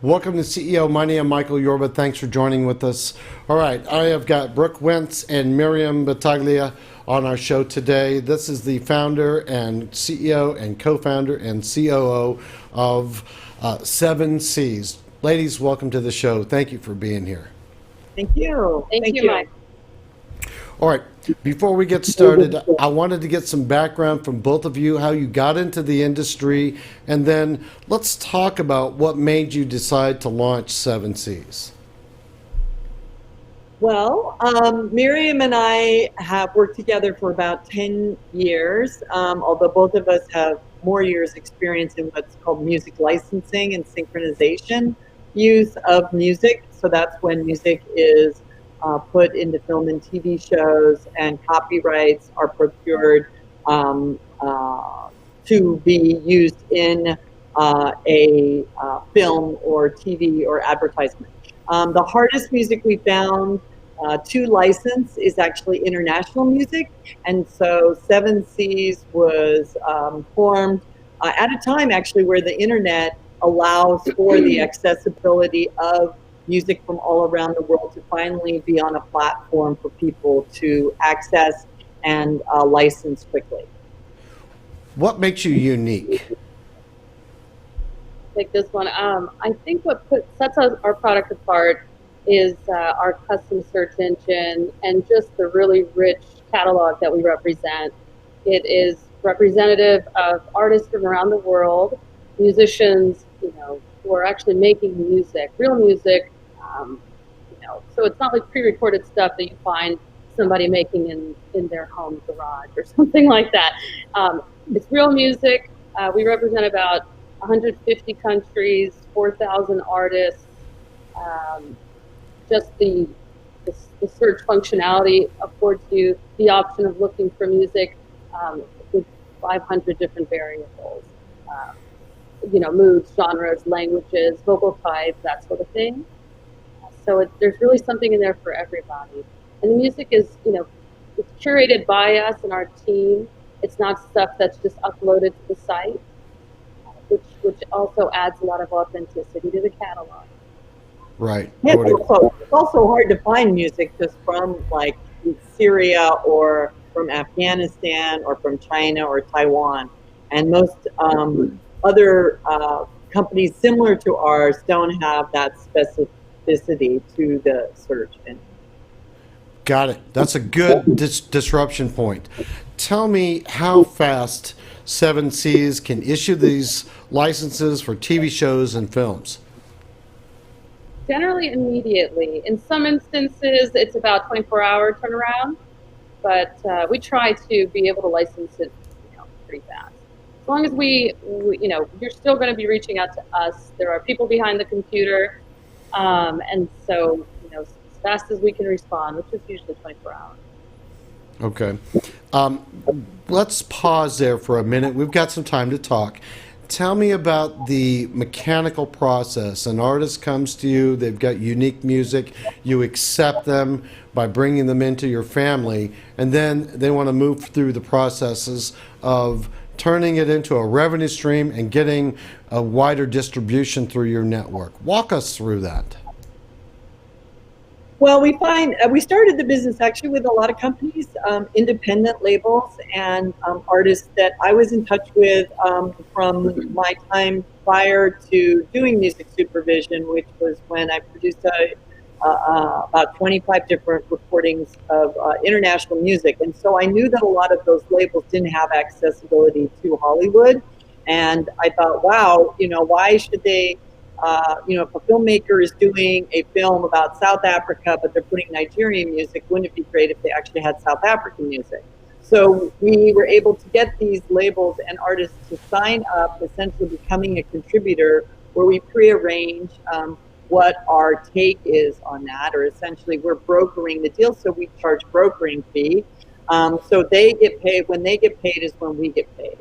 Welcome to CEO. My name is Michael Yorba. Thanks for joining with us. All right, I have got Brooke Wentz and Maryam Battaglia on our show today. This is the founder and CEO and co-founder and COO of 7Cs. Ladies, welcome to the show. Thank you for being here. Thank you. Thank you, Mike. All right, before we get started, I wanted to get some background from both of you, how you got into the industry, and then let's talk about what made you decide to launch 7Cs. Well, Maryam and I have worked together for about 10 years, although both of us have more years experience in what's called music licensing and synchronization use of music. So that's when music is put into film and TV shows, and copyrights are procured to be used in a film or TV or advertisement. The hardest music we found to license is actually international music, and so 7Cs was formed at a time actually where the internet allows for the accessibility of music from all around the world to finally be on a platform for people to access and license quickly. What makes you unique? Take this one. I think what sets our product apart is our custom search engine and just the really rich catalog that we represent. It is representative of artists from around the world, musicians, who are actually making music, real music. So it's not like pre-recorded stuff that you find somebody making in their home garage or something like that. It's real music. We represent about 150 countries, 4,000 artists. Just the search functionality affords you the option of looking for music with 500 different variables. Moods, genres, languages, vocal types, that sort of thing. So there's really something in there for everybody. And the music is, it's curated by us and our team. It's not stuff that's just uploaded to the site, which also adds a lot of authenticity to the catalog. Right. Yeah, it's also hard to find music just from like Syria or from Afghanistan or from China or Taiwan. And most other companies similar to ours don't have that specificity to the search engine. Got it. That's a good disruption point. Tell me how fast 7Cs can issue these licenses for TV shows and films. Generally immediately. In some instances, it's about 24-hour turnaround, but we try to be able to license it pretty fast. As long as you're still going to be reaching out to us. There are people behind the computer, and so as fast as we can respond, which is usually 24 hours. Okay. Let's pause there for a minute. We've got some time to talk. Tell me about the mechanical process. An artist comes to you, they've got unique music, you accept them by bringing them into your family, and then they want to move through the processes of turning it into a revenue stream and getting a wider distribution through your network. Walk us through that. Well, we find we started the business actually with a lot of companies, independent labels and artists that I was in touch with from my time prior to doing music supervision, which was when I produced about 25 different recordings of international music. And so I knew that a lot of those labels didn't have accessibility to Hollywood. And I thought, wow, why should they, if a filmmaker is doing a film about South Africa, but they're putting Nigerian music, wouldn't it be great if they actually had South African music? So we were able to get these labels and artists to sign up, essentially becoming a contributor, where we prearrange what our take is on that, or essentially we're brokering the deal, so we charge brokering fee. So they get paid. When they get paid is when we get paid.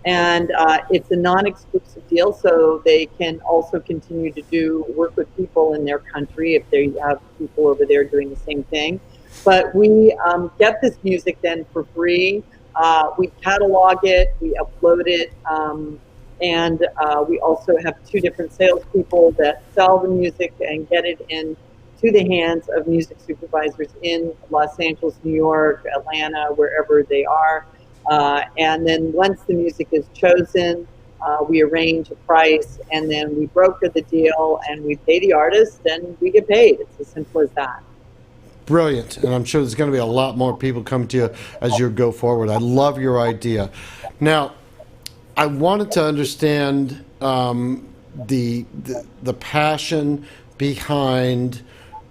And it's a non-exclusive deal, so they can also continue to do work with people in their country if they have people over there doing the same thing. But we get this music then for free. We catalog it, we upload it, and we also have 2 different salespeople that sell the music and get it into the hands of music supervisors in Los Angeles, New York, Atlanta, wherever they are. And then once the music is chosen, we arrange a price, and then we broker the deal, and we pay the artist, and we get paid. It's as simple as that. Brilliant. And I'm sure there's going to be a lot more people come to you as you go forward. I love your idea. Now, I wanted to understand the passion behind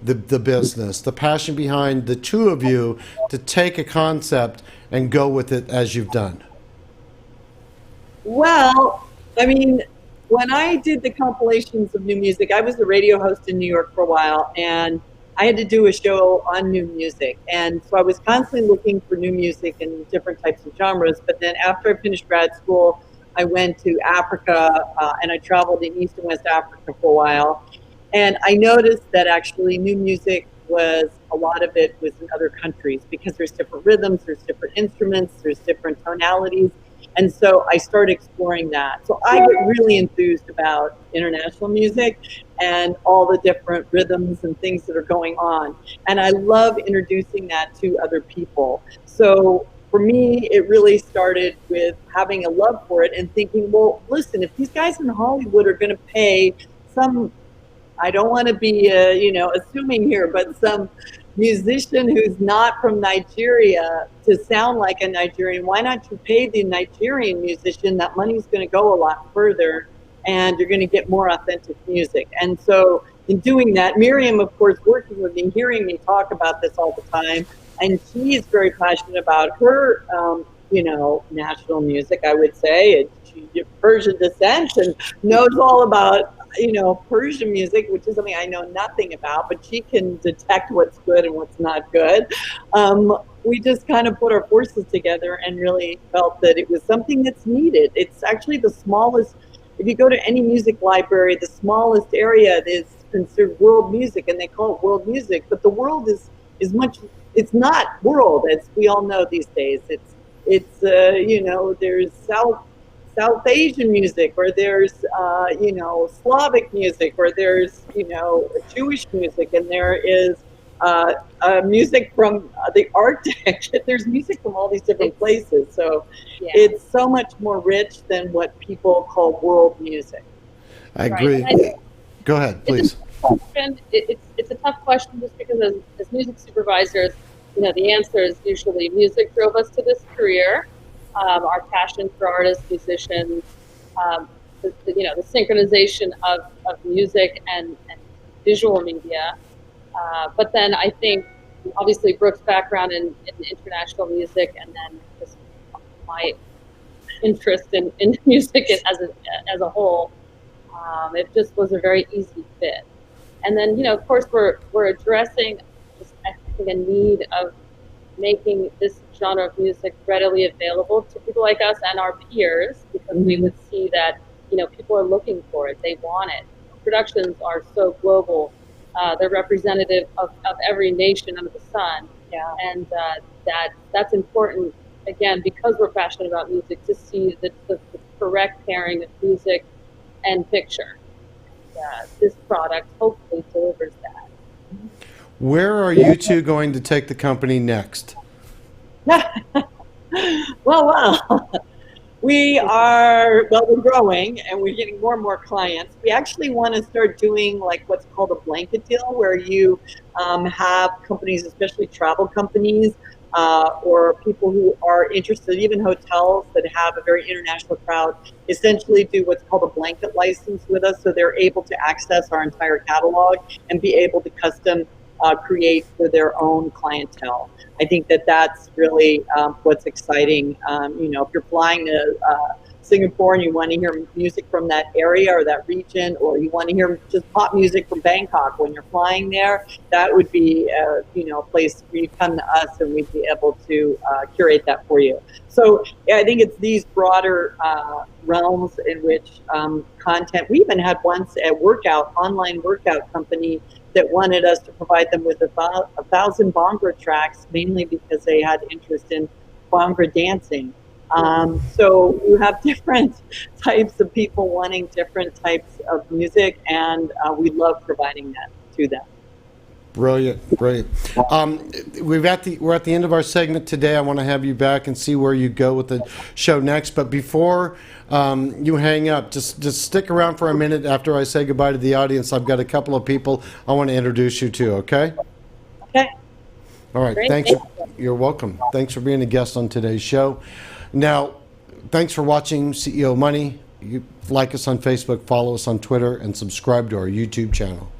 the business, the passion behind the 2 of you to take a concept and go with it as you've done. Well, I mean, when I did the compilations of new music, I was a radio host in New York for a while, and I had to do a show on new music. And so I was constantly looking for new music in different types of genres. But then after I finished grad school, I went to Africa, and I traveled in East and West Africa for a while. And I noticed that actually new music was, a lot of it was in other countries, because there's different rhythms, there's different instruments, there's different tonalities. And so I started exploring that. So I get really enthused about international music and all the different rhythms and things that are going on. And I love introducing that to other people. So for me, it really started with having a love for it and thinking, well, listen, if these guys in Hollywood are going to pay some, I don't want to be, assuming here, but some musician who's not from Nigeria to sound like a Nigerian, why not you pay the Nigerian musician? That money's going to go a lot further, and you're going to get more authentic music. And so in doing that, Maryam, of course, working with me, hearing me talk about this all the time, and she's very passionate about her, national music, I would say. And she's Persian descent and knows all about Persian music, which is something I know nothing about, but she can detect what's good and what's not good. We just kind of put our forces together and really felt that it was something that's needed. It's actually the smallest, if you go to any music library, the smallest area is considered world music, and they call it world music, but the world is much, it's not world, as we all know these days. It's there's South Asian music, or there's Slavic music, or there's Jewish music, and there is music from the Arctic. There's music from all these different places, so it's so much more rich than what people call world music. I agree. Right. Go ahead, please. It's a tough question, just because as music supervisors, the answer is usually music drove us to this career. Our passion for artists, musicians, the synchronization of music and visual media. But then I think, obviously, Brooke's background in international music, and then just my interest in music as a whole, it just was a very easy fit. And then, of course, we're addressing, I think, a need of making this genre of music readily available to people like us and our peers, because we would see that people are looking for it, they want it. Productions are so global, they're representative of every nation under the sun, and that's important, again, because we're passionate about music, to see the correct pairing of music and picture. This product hopefully delivers that. Where are you 2 going to take the company next? Well, we're growing, and we're getting more and more clients. We actually want to start doing like what's called a blanket deal, where you have companies, especially travel companies, or people who are interested, even hotels that have a very international crowd, essentially do what's called a blanket license with us, so they're able to access our entire catalog and be able to custom create for their own clientele. I think that that's really what's exciting. If you're flying to Singapore and you want to hear music from that area or that region, or you want to hear just pop music from Bangkok when you're flying there, that would be a place where you come to us and we'd be able to curate that for you. So I think it's these broader realms in which content. We even had once a online workout company that wanted us to provide them with 1,000 Bhangra tracks, mainly because they had interest in Bhangra dancing. So you have different types of people wanting different types of music, and we love providing that to them. Brilliant, brilliant. We're at the end of our segment today. I want to have you back and see where you go with the show next. But before you hang up, just stick around for a minute after I say goodbye to the audience. I've got a couple of people I want to introduce you to. Okay. Okay. All right. Great. Thanks. You're welcome. Thanks for being a guest on today's show. Now, thanks for watching CEO Money. You like us on Facebook, follow us on Twitter, and subscribe to our YouTube channel.